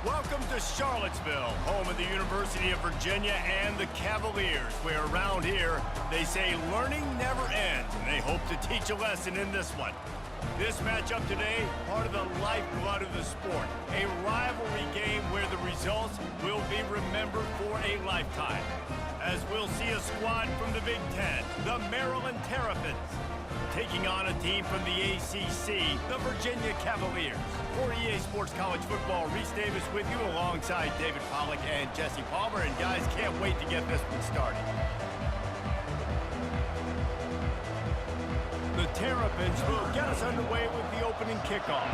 Welcome to Charlottesville, home of the University of Virginia and the Cavaliers, where around here they say learning never ends, and they hope to teach a lesson in this one. This matchup today, part of the lifeblood of the sport, a rivalry game where the results will be remembered for a lifetime. As we'll see a squad from the Big Ten, the Maryland Terrapins, taking on a team from the ACC, the Virginia Cavaliers. For EA Sports College Football, Reese Davis with you alongside David Pollack and Jesse Palmer. And guys, can't wait to get this one started. The Terrapins will get us underway with the opening kickoff.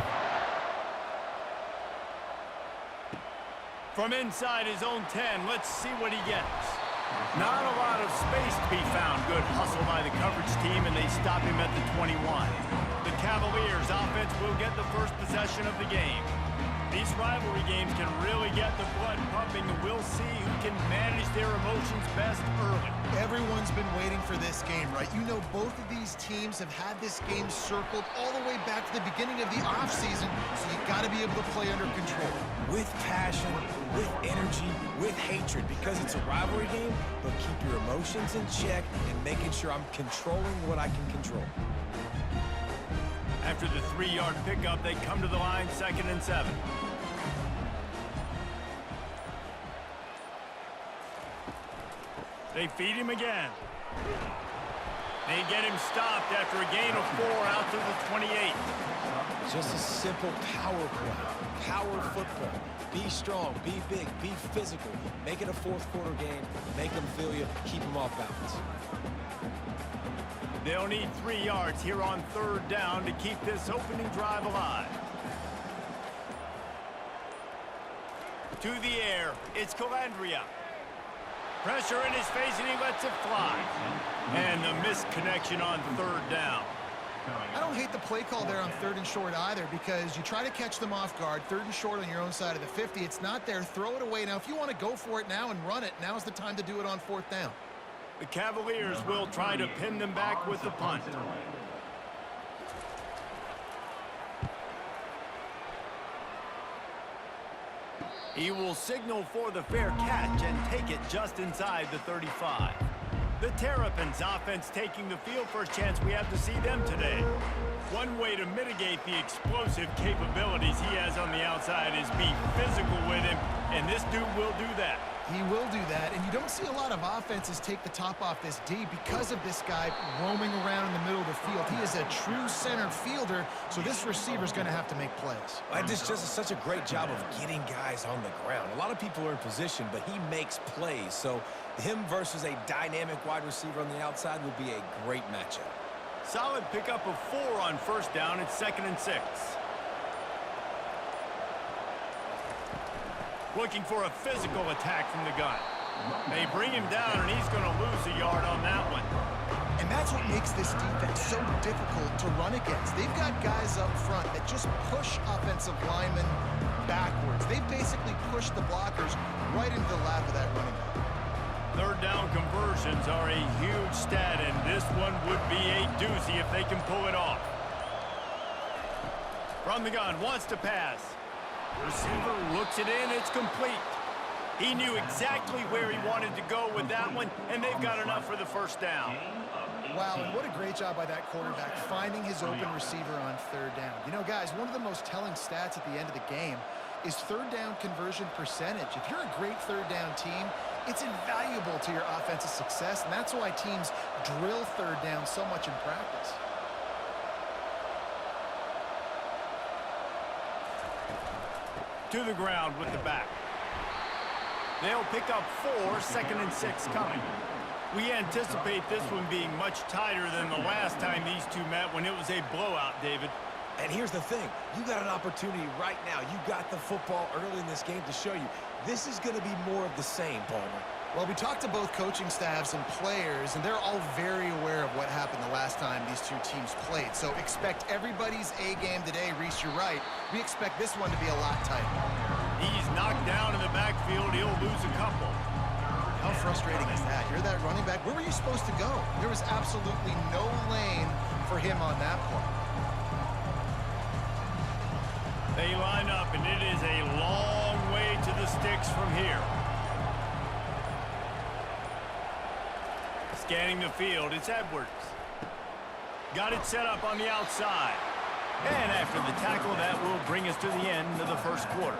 From inside his own 10, let's see what he gets. Not a lot of space to be found. Good hustle by the coverage team, and they stop him at the 21. The Cavaliers offense will get the first possession of the game. These rivalry games can really get the blood pumping, and we'll see who can manage their emotions best early. Everyone's been waiting for this game, right? You know, both of these teams have had this game circled all the way back to the beginning of the offseason, so you got to be able to play under control. With passion, with energy, with hatred, because it's a rivalry game, but keep your emotions in check and making sure I'm controlling what I can control. After the 3-yard pickup, they come to the line, 2nd and 7. They feed him again. They get him stopped after a gain of 4 out to the 28. Just a simple power play, power football. Be strong, be big, be physical. Make it a fourth-quarter game. Make them feel you, keep them off balance. They'll need 3 yards here on 3rd down to keep this opening drive alive. To the air, it's Calandria. Pressure in his face, and he lets it fly. And the missed connection on 3rd down. I don't hate the play call there on 3rd and short either, because you try to catch them off guard, 3rd and short on your own side of the 50. It's not there. Throw it away. Now, if you want to go for it now and run it, now's the time to do it on 4th down. The Cavaliers will try to pin them back with the punt. He will signal for the fair catch and take it just inside the 35. The Terrapins offense taking the field. First chance we have to see them today. One way to mitigate the explosive capabilities he has on the outside is be physical with him, and this dude will do that. He will do that, and you don't see a lot of offenses take the top off this D because of this guy roaming around in the middle of the field. He is a true center fielder, so this receiver's going to have to make plays. And this just such a great job of getting guys on the ground. A lot of people are in position, but he makes plays, so him versus a dynamic wide receiver on the outside will be a great matchup. Solid pickup of 4 on 1st down. It's 2nd and 6. Looking for a physical attack from the gun. They bring him down, and he's going to lose a yard on that one. And that's what makes this defense so difficult to run against. They've got guys up front that just push offensive linemen backwards. They basically push the blockers right into the lap of that running back. 3rd down conversions are a huge stat, and this one would be a doozy if they can pull it off. From the gun, wants to pass. Receiver looks it in, it's complete. He knew exactly where he wanted to go with that one, and they've got enough for the 1st down. Wow, and what a great job by that quarterback finding his open receiver on 3rd down. You know, guys, one of the most telling stats at the end of the game is 3rd down conversion percentage. If you're a great 3rd down team, it's invaluable to your offensive success, and that's why teams drill 3rd down so much in practice. To the ground with the back. They'll pick up 4, 2nd and 6 coming. We anticipate this one being much tighter than the last time these two met when it was a blowout, David. And here's the thing. You got an opportunity right now. You got the football early in this game to show you. This is going to be more of the same, Palmer. Well, we talked to both coaching staffs and players, and they're all very aware of what happened the last time these two teams played. So expect everybody's A game today. Reese, you're right. We expect this one to be a lot tighter. He's knocked down in the backfield. He'll lose a couple. How frustrating is that? You're that running back. Where were you supposed to go? There was absolutely no lane for him on that play. They line up, and it is a long way mix from here. Scanning the field, it's Edwards. Got it set up on the outside. And after the tackle, that will bring us to the end of the first quarter.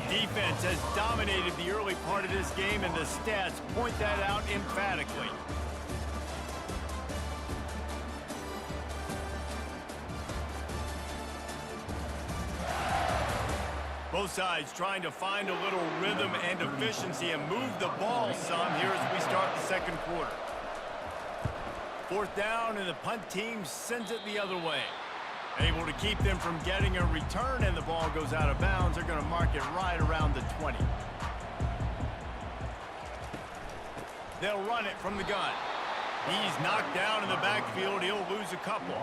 Defense has dominated the early part of this game, and the stats point that out emphatically. Both sides trying to find a little rhythm and efficiency and move the ball some here as we start the second quarter. Fourth down, and the punt team sends it the other way. Able to keep them from getting a return, and the ball goes out of bounds. They're going to mark it right around the 20. They'll run it from the gun. He's knocked down in the backfield. He'll lose a couple.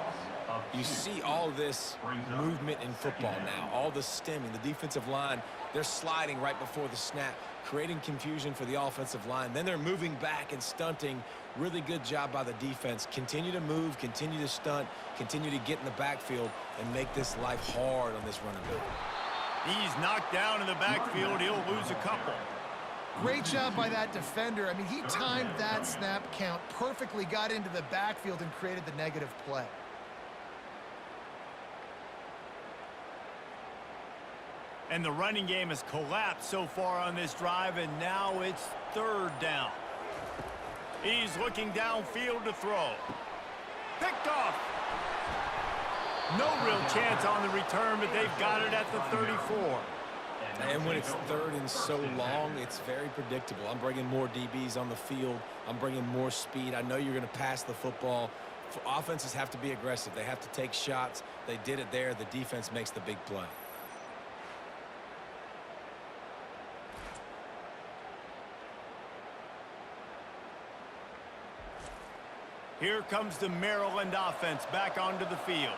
You see all this movement in football now, all the stemming, the defensive line, they're sliding right before the snap, creating confusion for the offensive line. Then they're moving back and stunting. Really good job by the defense. Continue to move, continue to stunt, continue to get in the backfield and make this life hard on this running back. He's knocked down in the backfield. He'll lose a couple. Great job by that defender. I mean, he timed that snap count perfectly, got into the backfield and created the negative play. And the running game has collapsed so far on this drive, and now it's third down. He's looking downfield to throw. Picked off. No real chance on the return, but they've got it at the 34. And when it's third and so long, it's very predictable. I'm bringing more DBs on the field. I'm bringing more speed. I know you're going to pass the football. Offenses have to be aggressive. They have to take shots. They did it there. The defense makes the big play. Here comes the Maryland offense back onto the field.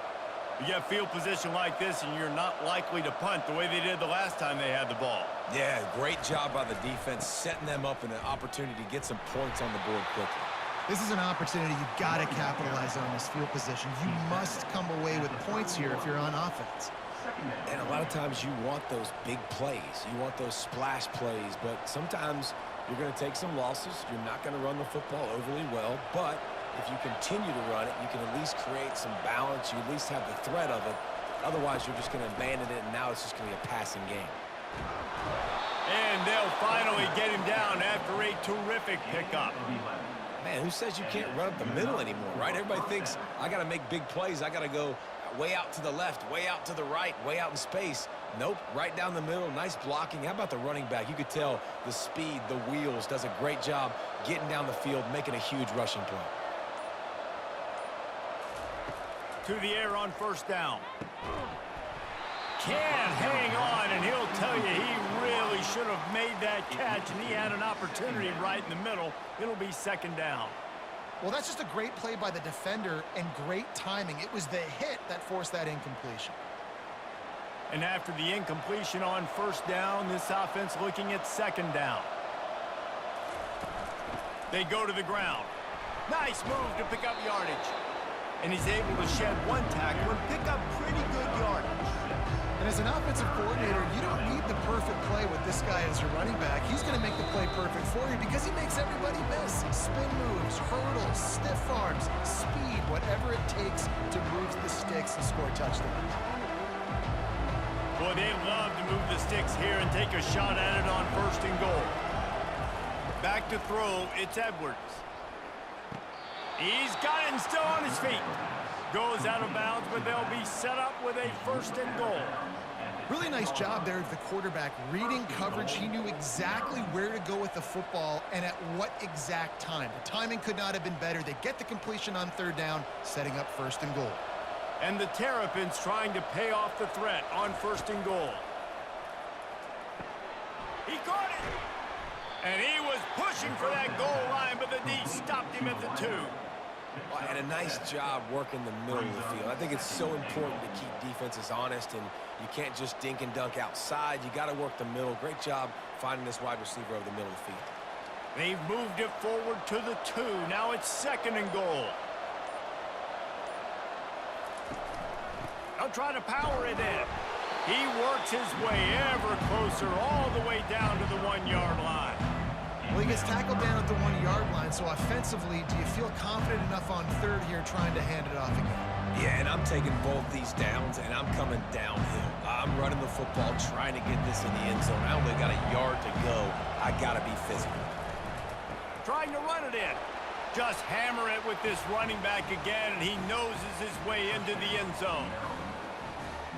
You get field position like this, and you're not likely to punt the way they did the last time they had the ball. Yeah, great job by the defense, setting them up in an opportunity to get some points on the board quickly. This is an opportunity you've got to capitalize on this field position. You must come away with points here if you're on offense. And a lot of times you want those big plays. You want those splash plays, but sometimes you're going to take some losses. You're not going to run the football overly well, but if you continue to run it, you can at least create some balance. You at least have the threat of it. Otherwise, you're just going to abandon it, and now it's just going to be a passing game. And they'll finally get him down after a terrific pickup. Man, who says you can't run up the middle anymore, right? Everybody thinks, I got to make big plays. I got to go way out to the left, way out to the right, way out in space. Nope, right down the middle, nice blocking. How about the running back? You could tell the speed, the wheels, does a great job getting down the field, making a huge rushing play. To the air on first down. Can't hang on, and he'll tell you he really should have made that catch, and he had an opportunity right in the middle. It'll be second down. Well, that's just a great play by the defender and great timing. It was the hit that forced that incompletion. And after the incompletion on first down, this offense looking at second down. They go to the ground. Nice move to pick up yardage. And he's able to shed one tackle and pick up pretty good yardage. And as an offensive coordinator, you don't need the perfect play with this guy as your running back. He's going to make the play perfect for you because he makes everybody miss. Spin moves, hurdles, stiff arms, speed, whatever it takes to move the sticks and score touchdowns. Boy, they love to move the sticks here and take a shot at it on first and goal. Back to throw, it's Edwards. He's got it and still on his feet. Goes out of bounds, but they'll be set up with a first and goal. Really nice job there of the quarterback. Reading coverage, he knew exactly where to go with the football and at what exact time. The timing could not have been better. They get the completion on third down, setting up first and goal. And the Terrapins trying to pay off the threat on first and goal. He caught it! And he was pushing for that goal line, but the D stopped him at the 2. And a nice job working the middle of the field. I think it's so important to keep defenses honest, and you can't just dink and dunk outside. You got to work the middle. Great job finding this wide receiver over the middle of the field. They've moved it forward to the 2. Now it's second and goal. They'll try to power it in. He works his way ever closer all the way down to the 1-yard line. Well, he gets tackled down at the 1-yard line, so offensively, do you feel confident enough on third here trying to hand it off again? Yeah, and I'm taking both these downs, and I'm coming downhill. I'm running the football, trying to get this in the end zone. I only got a yard to go. I got to be physical. Trying to run it in. Just hammer it with this running back again, and he noses his way into the end zone.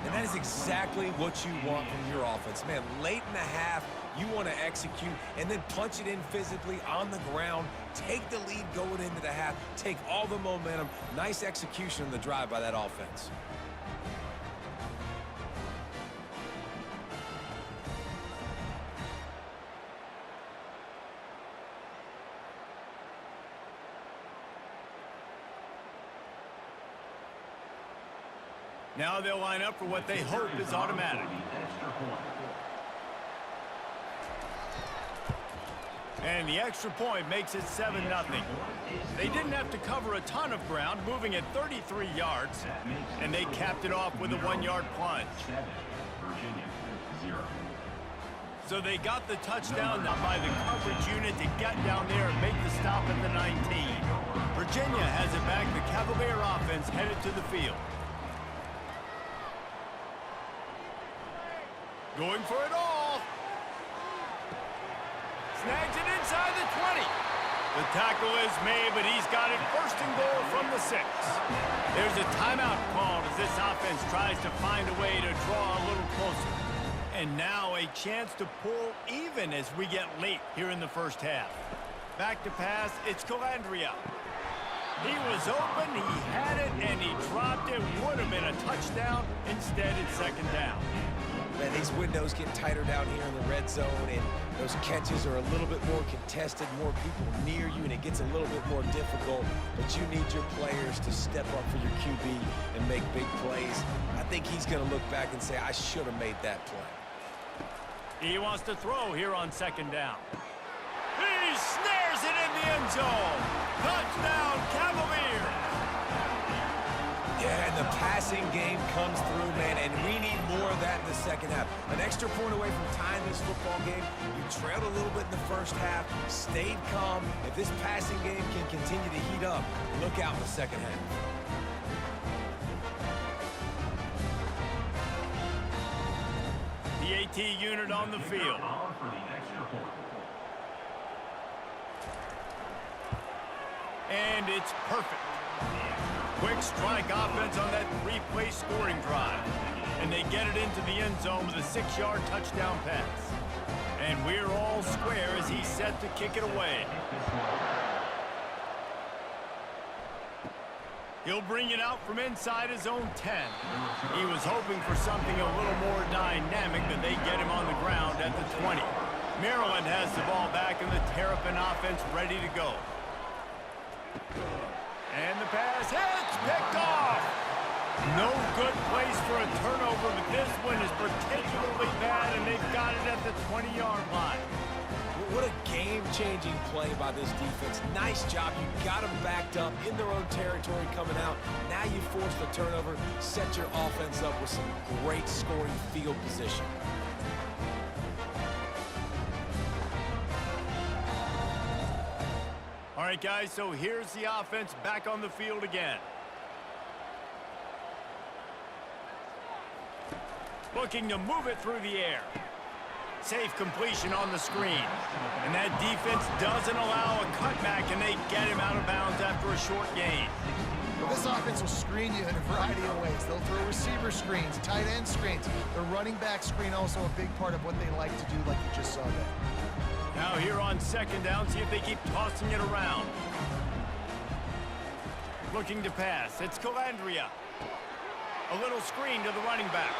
And that is exactly what you want from your offense. Man, late in the half, you want to execute and then punch it in physically on the ground, take the lead going into the half, take all the momentum. Nice execution on the drive by that offense. Now they'll line up for what they hope is automatic. And the extra point makes it 7-0. They didn't have to cover a ton of ground, moving at 33 yards, and they capped it off with a 1-yard plunge. So they got the touchdown by the coverage unit to get down there and make the stop at the 19. Virginia has it back. The Cavalier offense headed to the field. Going for it all. Snags it inside the 20. The tackle is made, but he's got it first and goal from the 6. There's a timeout called as this offense tries to find a way to draw a little closer. And now a chance to pull even as we get late here in the first half. Back to pass, it's Calandria. He was open, he had it, and he dropped it. Would have been a touchdown. Instead, it's second down. Man, these windows get tighter down here in the red zone, and those catches are a little bit more contested, more people near you, and it gets a little bit more difficult. But you need your players to step up for your QB and make big plays. I think he's going to look back and say, I should have made that play. He wants to throw here on second down. He snares it in the end zone. Touchdown, Cavaliers. Yeah, and the passing game comes through, man, and we need more of that in the second half. An extra point away from tying this football game. You trailed a little bit in the first half, stayed calm. If this passing game can continue to heat up, look out in the second half. The AT unit on the field. And it's perfect. Quick strike offense on that 3-play scoring drive. And they get it into the end zone with a 6-yard touchdown pass. And we're all square as he's set to kick it away. He'll bring it out from inside his own 10. He was hoping for something a little more dynamic, but they get him on the ground at the 20. Maryland has the ball back and the Terrapin offense ready to go. And the pass hits, picked off. No good place for a turnover, but this one is particularly bad, and they've got it at the 20-yard line. What a game-changing play by this defense. Nice job. You got them backed up in their own territory coming out. Now you force the turnover, set your offense up with some great scoring field position. All right, guys, so here's the offense back on the field again. Looking to move it through the air. Safe completion on the screen. And that defense doesn't allow a cutback, and they get him out of bounds after a short gain. Well, this offense will screen you in a variety of ways. They'll throw receiver screens, tight end screens. The running back screen also a big part of what they like to do, like you just saw there. Now here on second down, see if they keep tossing it around. Looking to pass. It's Calandria. A little screen to the running back.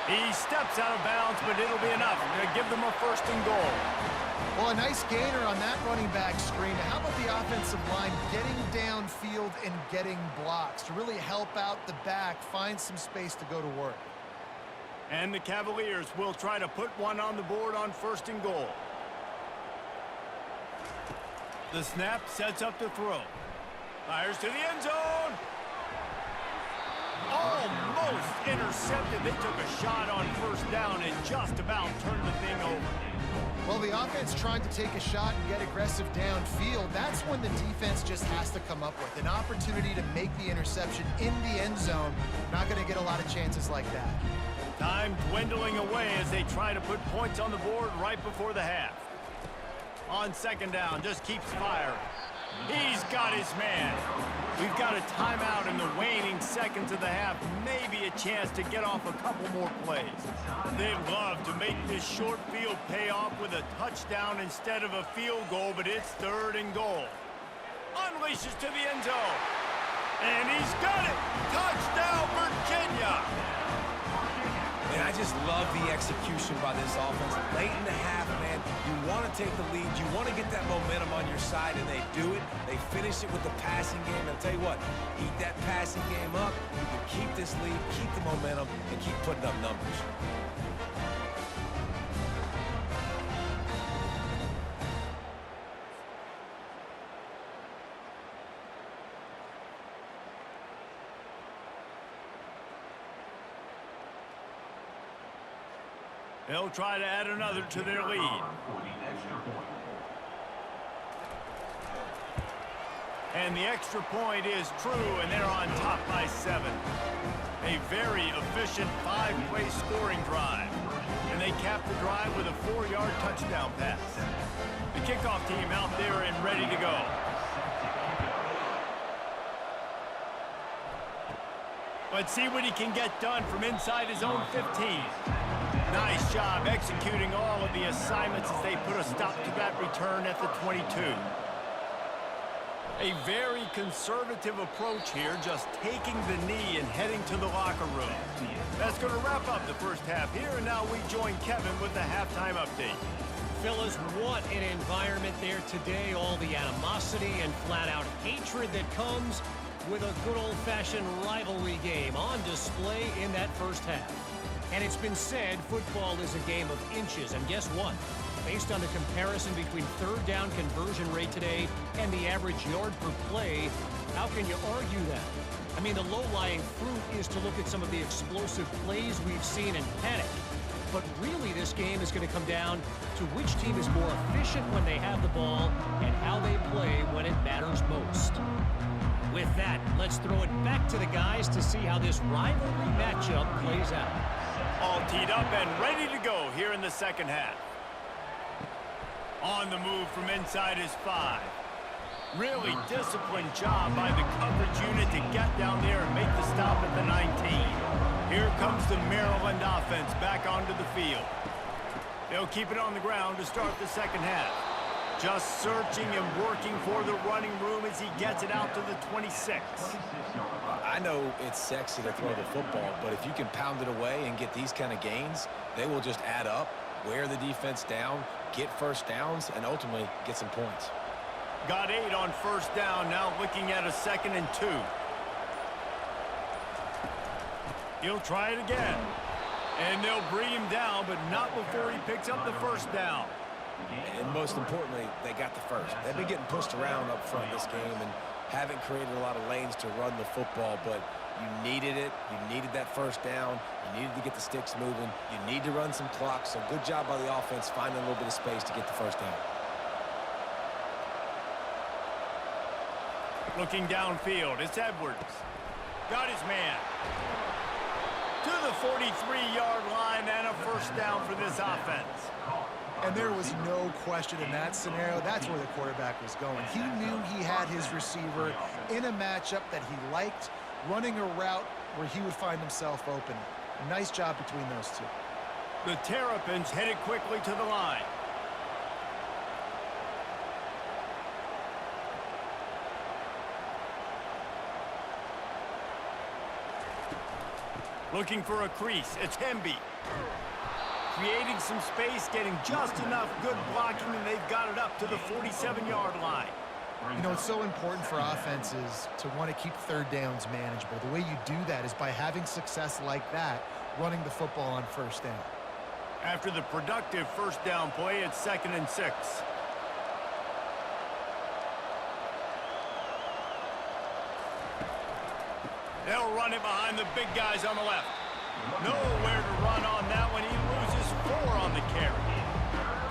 He steps out of bounds, but it'll be enough to give them a first and goal. Well, a nice gainer on that running back screen. How about the offensive line getting downfield and getting blocks to really help out the back, find some space to go to work? And the Cavaliers will try to put one on the board on first and goal. The snap sets up the throw. Fires to the end zone. Almost intercepted. They took a shot on first down and just about turned the thing over. Well, the offense trying to take a shot and get aggressive downfield. That's when the defense just has to come up with an opportunity to make the interception in the end zone. Not going to get a lot of chances like that. Time dwindling away as they try to put points on the board right before the half. On second down, just keeps firing. He's got his man. We've got a timeout in the waning seconds of the half. Maybe a chance to get off a couple more plays. They'd love to make this short field pay off with a touchdown instead of a field goal, but it's 3rd and goal. Unleashes to the end zone. And he's got it. Touchdown, Virginia. And I just love the execution by this offense. Late in the half, man, you want to take the lead. You want to get that momentum on your side, and they do it. They finish it with the passing game. And I'll tell you what, heat that passing game up. You can keep this lead, keep the momentum, and keep putting up numbers. They'll try to add another to their lead. And the extra point is true, and they're on top by 7. A very efficient 5-play scoring drive. And they cap the drive with a 4-yard touchdown pass. The kickoff team out there and ready to go. Let's see what he can get done from inside his own 15. Nice job executing all of the assignments as they put a stop to that return at the 22. A very conservative approach here, just taking the knee and heading to the locker room. That's going to wrap up the first half here, and now we join Kevin with the halftime update. Fellas, what an environment there today. All the animosity and flat-out hatred that comes with a good old-fashioned rivalry game on display in that first half. And it's been said football is a game of inches, and guess what? Based on the comparison between 3rd down conversion rate today and the average yard per play, how can you argue that? I mean, the low-lying fruit is to look at some of the explosive plays we've seen and panic. But really, this game is going to come down to which team is more efficient when they have the ball and how they play when it matters most. With that, let's throw it back to the guys to see how this rivalry matchup plays out. All teed up and ready to go here in the second half. On the move from inside his 5. Really disciplined job by the coverage unit to get down there and make the stop at the 19. Here comes the Maryland offense back onto the field. They'll keep it on the ground to start the second half. Just searching and working for the running room as he gets it out to the 26. I know it's sexy to throw the football, but if you can pound it away and get these kind of gains, they will just add up, wear the defense down, get first downs, and ultimately get some points. Got 8 on first down, now looking at a 2nd and 2. He'll try it again. And they'll bring him down, but not before he picks up the first down. And most importantly, they got the first. They've been getting pushed around up front this game and haven't created a lot of lanes to run the football, but you needed it. You needed that first down. You needed to get the sticks moving. You need to run some clock, so good job by the offense finding a little bit of space to get the first down. Looking downfield, it's Edwards. Got his man. To the 43-yard line and a first down for this offense. And there was no question in that scenario. That's where the quarterback was going. He knew he had his receiver in a matchup that he liked, running a route where he would find himself open. Nice job between those two. The Terrapins headed quickly to the line. Looking for a crease, it's Hemby. Creating some space, getting just enough good blocking, and they've got it up to the 47-yard line. You know, it's so important for offenses to want to keep third downs manageable. The way you do that is by having success like that, running the football on first down. After the productive first down play, it's 2nd and 6. They'll run it behind the big guys on the left. Nowhere to run on that one. He loses 4 on the carry.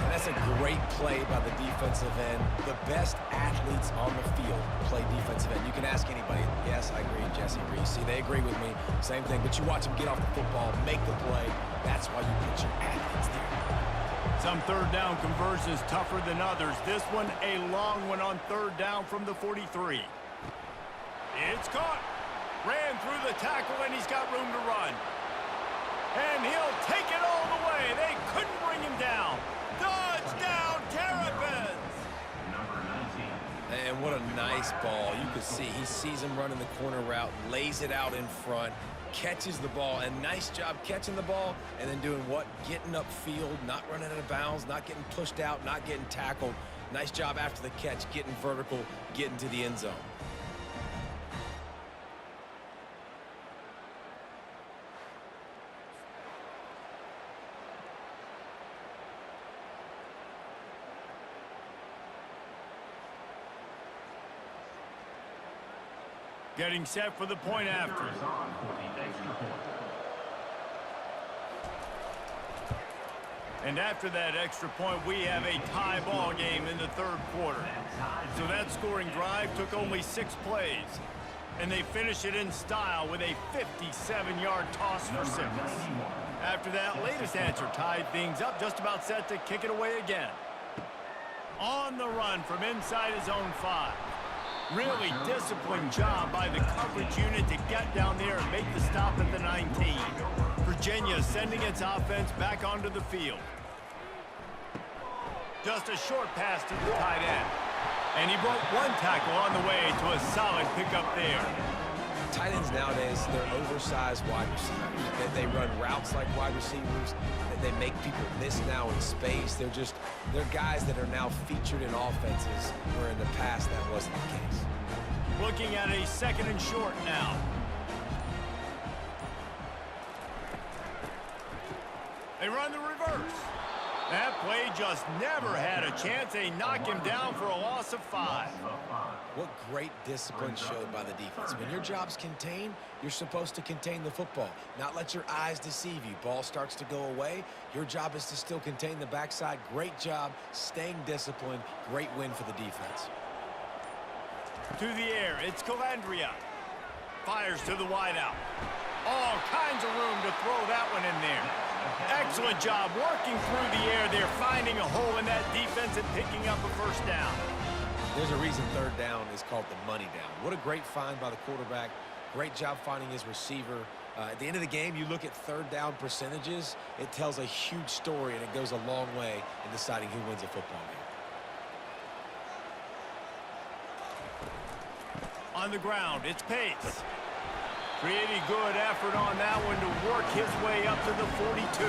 And that's a great play by the defensive end. The best athletes on the field play defensive end. You can ask anybody. Yes, I agree, Jesse Reese. See, they agree with me. Same thing. But you watch them get off the football, make the play. That's why you put your athletes there. Some third down conversions tougher than others. This one, a long one on third down from the 43. It's caught. Ran through the tackle, and he's got room to run. And he'll take it all the way. They couldn't bring him down. Touchdown, Terrapins! And what a nice ball. You can see he sees him running the corner route, lays it out in front, catches the ball, and nice job catching the ball and then doing what? Getting upfield, not running out of bounds, not getting pushed out, not getting tackled. Nice job after the catch, getting vertical, getting to the end zone. Getting set for the point after. And after that extra point, we have a tie ball game in the third quarter. So that scoring drive took only 6 plays. And they finish it in style with a 57-yard toss for 6. After that latest answer tied things up, just about set to kick it away again. On the run from inside his own 5. Really disciplined job by the coverage unit to get down there and make the stop at the 19. Virginia sending its offense back onto the field. Just a short pass to the tight end. And he broke 1 tackle on the way to a solid pickup there. Tight ends nowadays, they're oversized wide receivers. They run routes like wide receivers. They make people miss now in space. They're guys that are now featured in offenses where in the past that wasn't the case. Looking at a 2nd and short now. They run the reverse. That play just never had a chance. They knock him down for a loss of 5. What great discipline showed by the defense. When your job's contained, you're supposed to contain the football, not let your eyes deceive you. Ball starts to go away. Your job is to still contain the backside. Great job, staying disciplined. Great win for the defense. To the air, it's Calandria. Fires to the wideout. All kinds of room to throw that one in there. Excellent job working through the air there, finding a hole in that defense and picking up a first down. There's a reason third down is called the money down. What a great find by the quarterback. Great job finding his receiver. At the end of the game, you look at third down percentages. It tells a huge story, and it goes a long way in deciding who wins a football game. On the ground, it's Pace. Pretty good effort on that one to work his way up to the 42.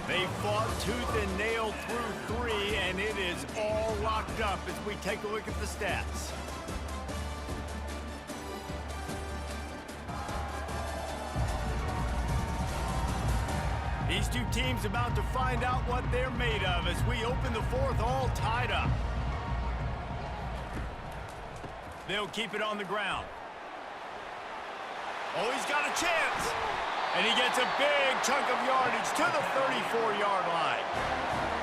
They fought tooth and nail through 3, and it is all locked up as we take a look at the stats. These two teams about to find out what they're made of as we open the 4th all tied up. They'll keep it on the ground. Oh, he's got a chance. And he gets a big chunk of yardage to the 34-yard line.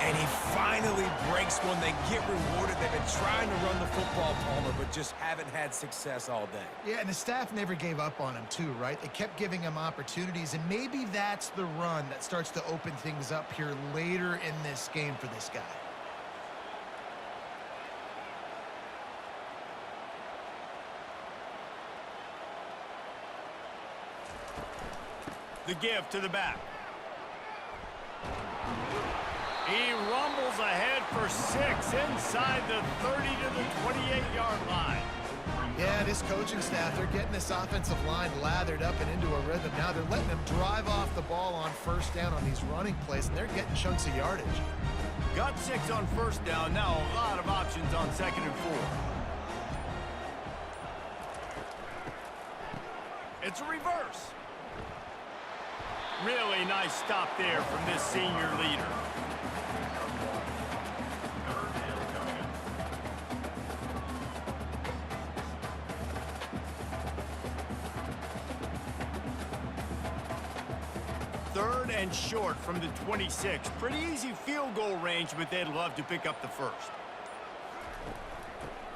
And he finally breaks one. They get rewarded. They've been trying to run the football, Palmer, but just haven't had success all day. Yeah, and the staff never gave up on him, too, right? They kept giving him opportunities, and maybe that's the run that starts to open things up here later in this game for this guy. The give to the back. He rumbles ahead for 6 inside the 30 to the 28-yard line. Yeah, this coaching staff, they're getting this offensive line lathered up and into a rhythm. Now they're letting them drive off the ball on first down on these running plays, and they're getting chunks of yardage. Got 6 on first down. Now a lot of options on 2nd and 4. It's a reverse. Really nice stop there from this senior leader. 3rd and short from the 26. Pretty easy field goal range, but they'd love to pick up the first.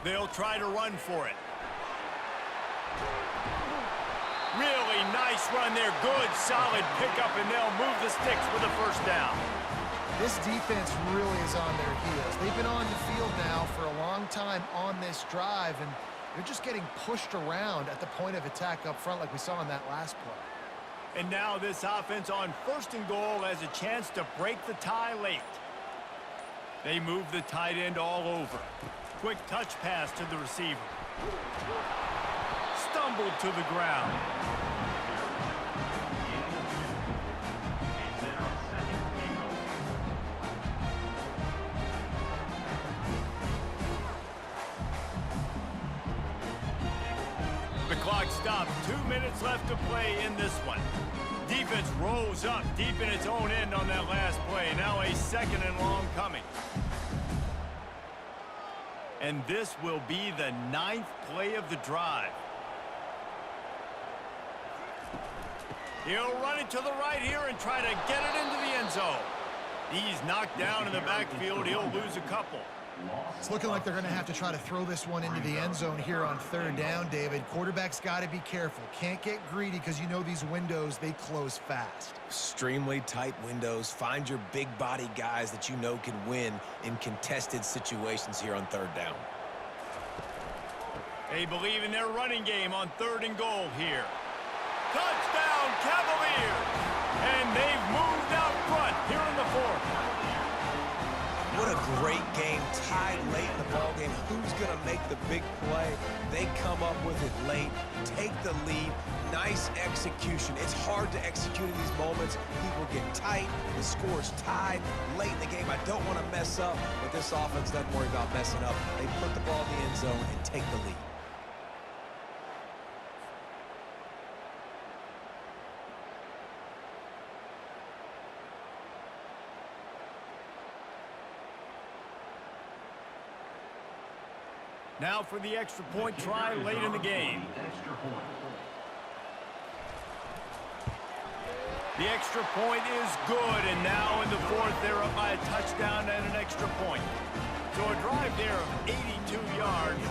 They'll try to run for it. Really nice run there. Good, solid pickup, and they'll move the sticks for the first down. This defense really is on their heels. They've been on the field now for a long time on this drive, and they're just getting pushed around at the point of attack up front like we saw in that last play. And now this offense on 1st and goal has a chance to break the tie late. They move the tight end all over. Quick touch pass to the receiver. Stumbled to the ground. The clock stops. 2 minutes left to play in this one. Defense rose up deep in its own end on that last play. Now a 2nd and long coming. And this will be the 9th play of the drive. He'll run it to the right here and try to get it into the end zone. He's knocked down in the backfield. He'll lose a couple. It's looking like they're going to have to try to throw this one into the end zone here on 3rd down, David. Quarterback's got to be careful. Can't get greedy because you know these windows, they close fast. Extremely tight windows. Find your big body guys that you know can win in contested situations here on 3rd down. They believe in their running game on 3rd and goal here. Touchdown, Cavaliers! And they've moved out front here in the 4th. What a great game, tied late in the ballgame. Who's going to make the big play? They come up with it late, take the lead. Nice execution. It's hard to execute in these moments. People get tight. The score's tied late in the game. I don't want to mess up, but this offense doesn't worry about messing up. They put the ball in the end zone and take the lead. Now for the extra point try late in the game. The extra point is good, and now in the 4th, they're up by a touchdown and an extra point. So a drive there of 82 yards,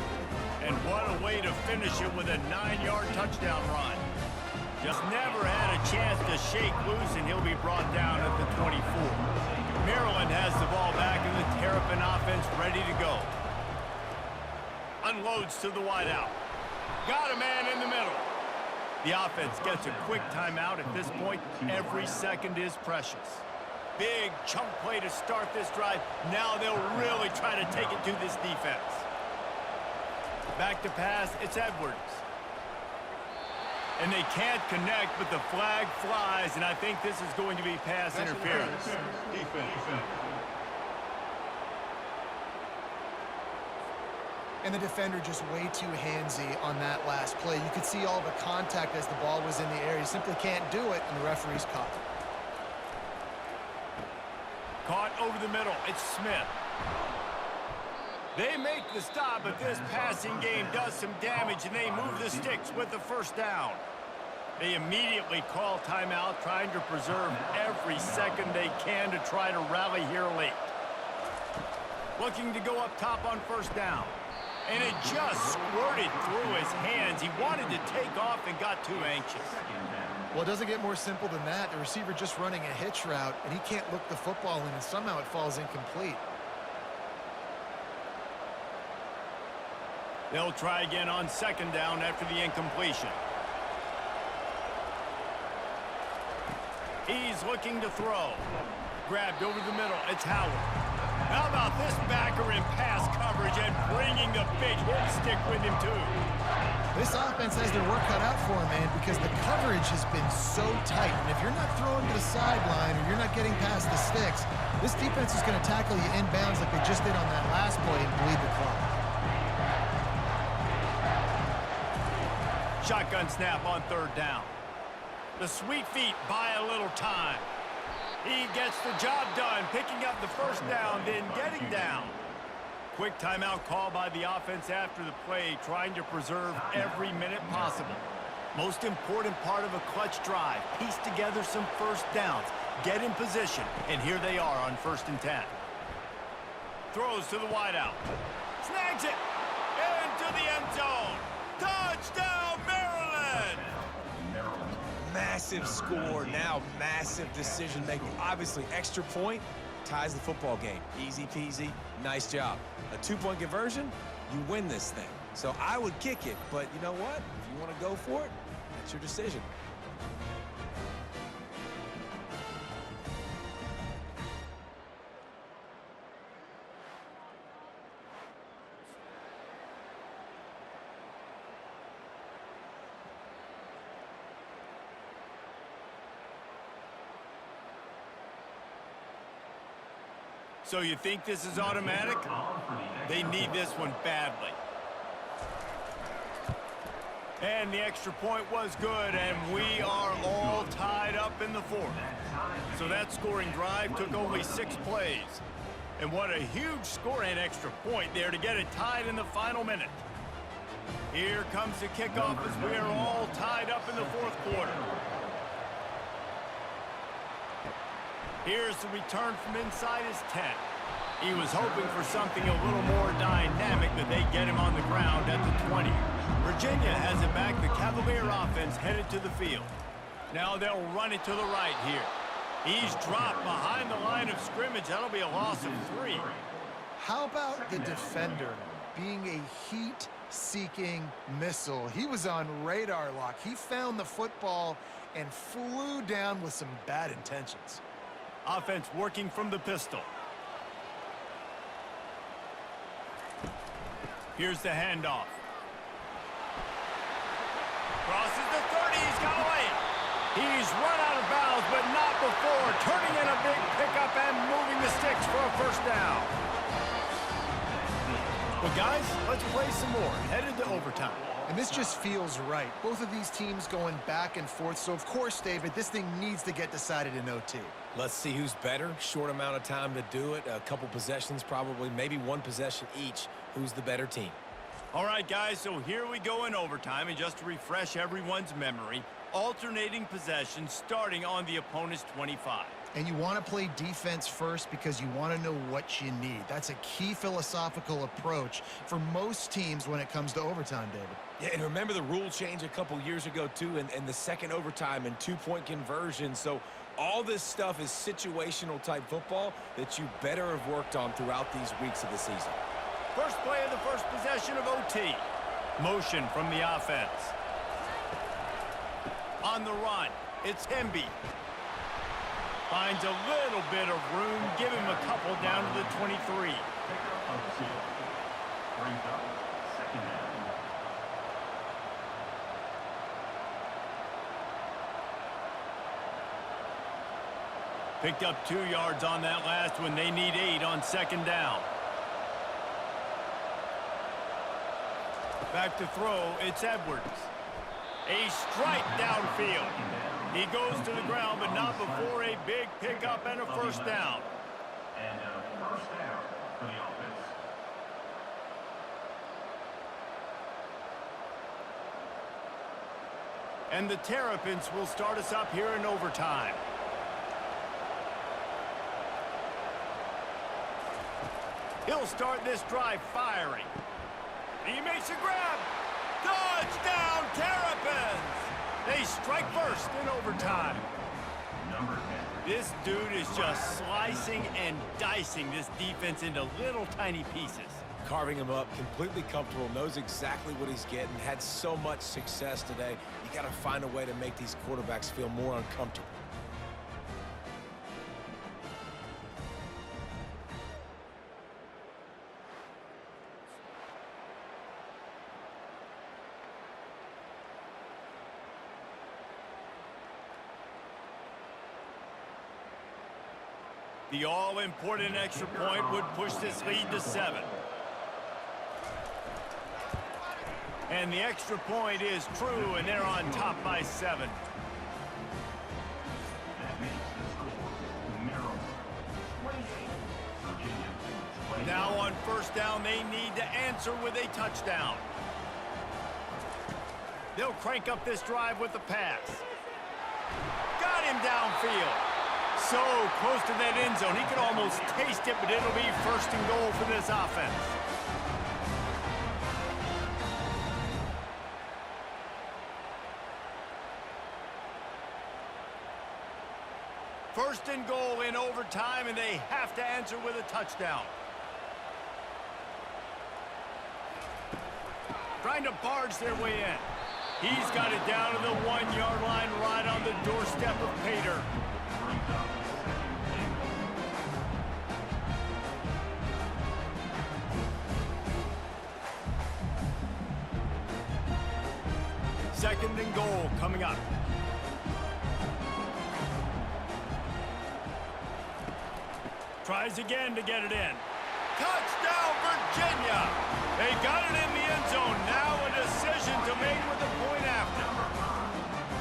and what a way to finish it with a 9-yard touchdown run. Just never had a chance to shake loose, and he'll be brought down at the 24. Maryland has the ball back, and the Terrapin offense ready to go. Unloads to the wideout. Got a man in the middle. The offense gets a quick timeout at this point. Every second is precious. Big chunk play to start this drive. Now they'll really try to take it to this defense. Back to pass, it's Edwards. And they can't connect, but the flag flies, and I think this is going to be pass interference. And the defender just way too handsy on that last play. You could see all the contact as the ball was in the air. You simply can't do it, and the referee's caught. Caught over the middle. It's Smith. They make the stop, but this passing game does some damage, and they move the sticks with the first down. They immediately call timeout, trying to preserve every second they can to try to rally here late. Looking to go up top on first down. And it just squirted through his hands. He wanted to take off and got too anxious. Well, it doesn't get more simple than that. The receiver just running a hitch route, and he can't look the football in, and somehow it falls incomplete. They'll try again on 2nd down after the incompletion. He's looking to throw. Grabbed over the middle. It's Howard. How about this backer in pass coverage and bringing the big hit stick with him, too? This offense has their work cut out for them, man, because the coverage has been so tight. And if you're not throwing to the sideline or you're not getting past the sticks, this defense is going to tackle you inbounds like they just did on that last play and bleed the clock. Shotgun snap on 3rd down. The sweet feet buy a little time. He gets the job done, picking up the first down, then getting down. Quick timeout call by the offense after the play, trying to preserve every minute possible. Most important part of a clutch drive. Piece together some first downs. Get in position. And here they are on 1st and 10. Throws to the wideout. Snags it. Into the end zone. Touchdown, Maryland! Massive score, now massive decision-making. Obviously, extra point ties the football game. Easy peasy, nice job. A 2-point conversion, you win this thing. So I would kick it, but you know what? If you want to go for it, that's your decision. So you think this is automatic? They need this one badly. And the extra point was good, and we are all tied up in the 4th. So that scoring drive took only 6 plays. And what a huge score and extra point there to get it tied in the final minute. Here comes the kickoff as we are all tied up in the 4th quarter. Here's the return from inside his 10. He was hoping for something a little more dynamic, but they get him on the ground at the 20. Virginia has it back. The Cavalier offense headed to the field. Now they'll run it to the right here. He's dropped behind the line of scrimmage. That'll be a loss of 3. How about the defender being a heat-seeking missile? He was on radar lock. He found the football and flew down with some bad intentions. Offense working from the pistol. Here's the handoff. Crosses the 30. He's got away. He's run out of bounds, but not before turning in a big pickup and moving the sticks for a 1st down. Well, guys, let's play some more. Headed to overtime. And this just feels right. Both of these teams going back and forth. So, of course, David, this thing needs to get decided in OT. Let's see who's better. Short amount of time to do it. A couple possessions probably, maybe 1 possession each. Who's the better team? All right, guys, so here we go in overtime. And just to refresh everyone's memory, alternating possessions starting on the opponent's 25. And you want to play defense first because you want to know what you need. That's a key philosophical approach for most teams when it comes to overtime, David. Yeah, and remember the rule change a couple years ago, too, and the second overtime and 2-point conversion. So all this stuff is situational type football that you better have worked on throughout these weeks of the season. First play of the first possession of OT. Motion from the offense. On the run, it's Hemby. Finds a little bit of room. Give him a couple down to the 23. Picked up 2 yards on that last one. They need 8 on 2nd down. Back to throw. It's Edwards. A strike downfield. He goes to the ground, but not before a big pickup and a 1st down. And a 1st down for the offense. And the Terrapins will start us up here in overtime. He'll start this drive firing. He makes a grab. Touchdown, Terrapins! They strike first in overtime. This dude is just slicing and dicing this defense into little tiny pieces. Carving him up, completely comfortable, knows exactly what he's getting, had so much success today. You got to find a way to make these quarterbacks feel more uncomfortable. The all-important extra point would push this lead to 7. And the extra point is true, and they're on top by 7. Now on 1st down, they need to answer with a touchdown. They'll crank up this drive with the pass. Got him downfield. So close to that end zone. He could almost taste it, but it'll be first and goal for this offense. First and goal in overtime, and they have to answer with a touchdown. Trying to barge their way in. He's got it down to the 1-yard line right on the doorstep of Pater. Second and goal coming up. Tries again to get it in. Touchdown, Virginia! They got it in the end zone. Now a decision to make with the point after.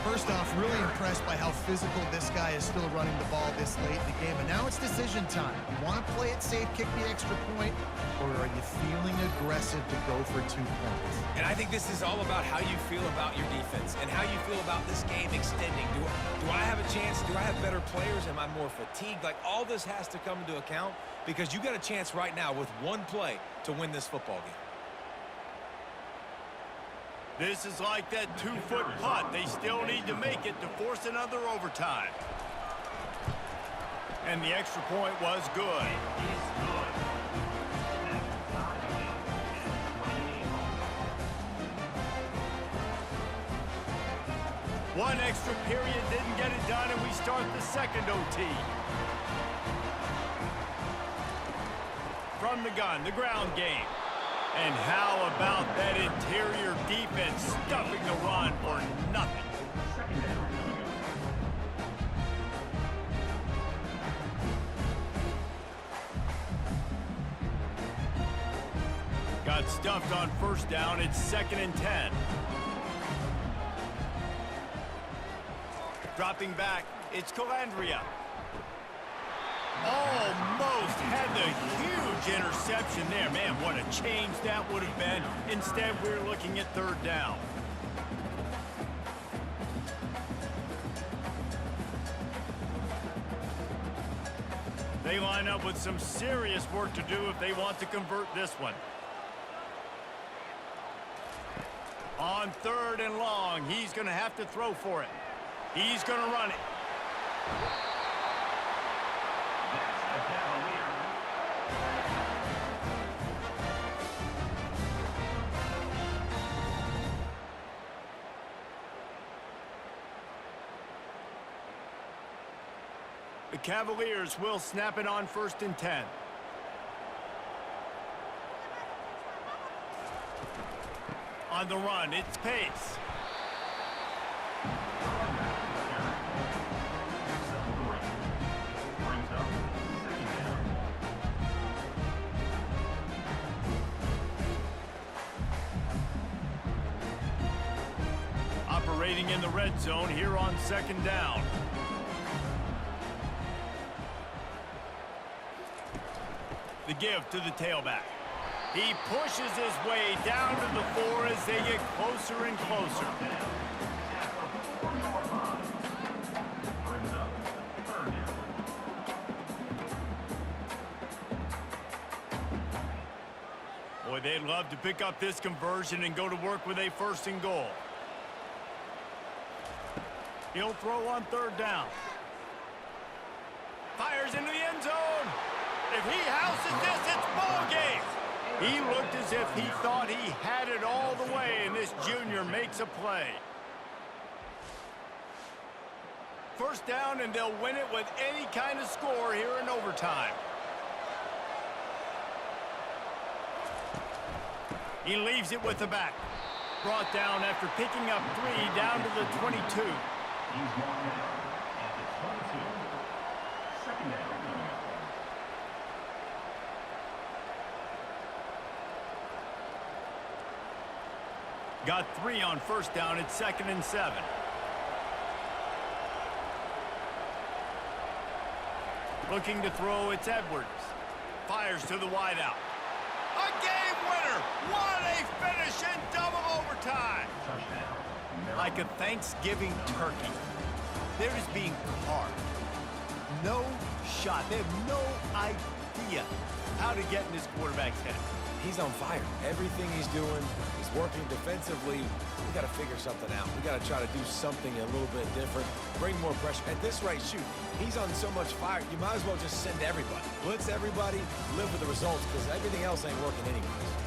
First off, really impressed by how physical this guy is still running the ball this late in the game. And now it's decision time. You want to play it safe, kick the extra point, or are you feeling aggressive to go for 2 points? And I think this is all about how you feel about your defense and how you feel about this game extending. Do I have a chance? Do I have better players? Am I more fatigued? Like, all this has to come into account because you got a chance right now with one play to win this football game. This is like that 2-foot putt. They still need to make it to force another overtime. And the extra point was good. One extra period didn't get it done, and we start the second OT. From the gun, the ground game. And how about that interior defense stuffing the run for nothing? Got stuffed on first down. It's 2nd and 10. Dropping back, it's Calandria. Almost had the huge interception there. Man, what a change that would have been. Instead, we're looking at 3rd down. They line up with some serious work to do if they want to convert this one. On 3rd and long, he's going to have to throw for it. He's going to run it. The Cavaliers will snap it on 1st and 10. On the run, it's Pace. Operating in the red zone here on 2nd down. The give to the tailback. He pushes his way down to the 4 as they get closer and closer. Boy, they'd love to pick up this conversion and go to work with a 1st and goal. He'll throw on 3rd down. Fires into the end zone. If he houses this, it's ball game. He looked as if he thought he had it all the way, and this junior makes a play. 1st down, and they'll win it with any kind of score here in overtime. He leaves it with the back. Brought down after picking up 3 down to the 22. He's marked down at the 22. 2nd down. Got 3 on 1st down. It's 2nd and 7. Looking to throw, it's Edwards. Fires to the wideout. A game winner! What a finish in double overtime! Touchdown, like a Thanksgiving turkey. They're just being carved. No shot. They have no idea how to get in this quarterback's head. He's on fire. Everything he's doing, he's working defensively. We got to figure something out. We got to try to do something a little bit different, bring more pressure. At this rate, shoot, he's on so much fire, you might as well just send everybody. Blitz everybody, live with the results, because everything else ain't working anyways.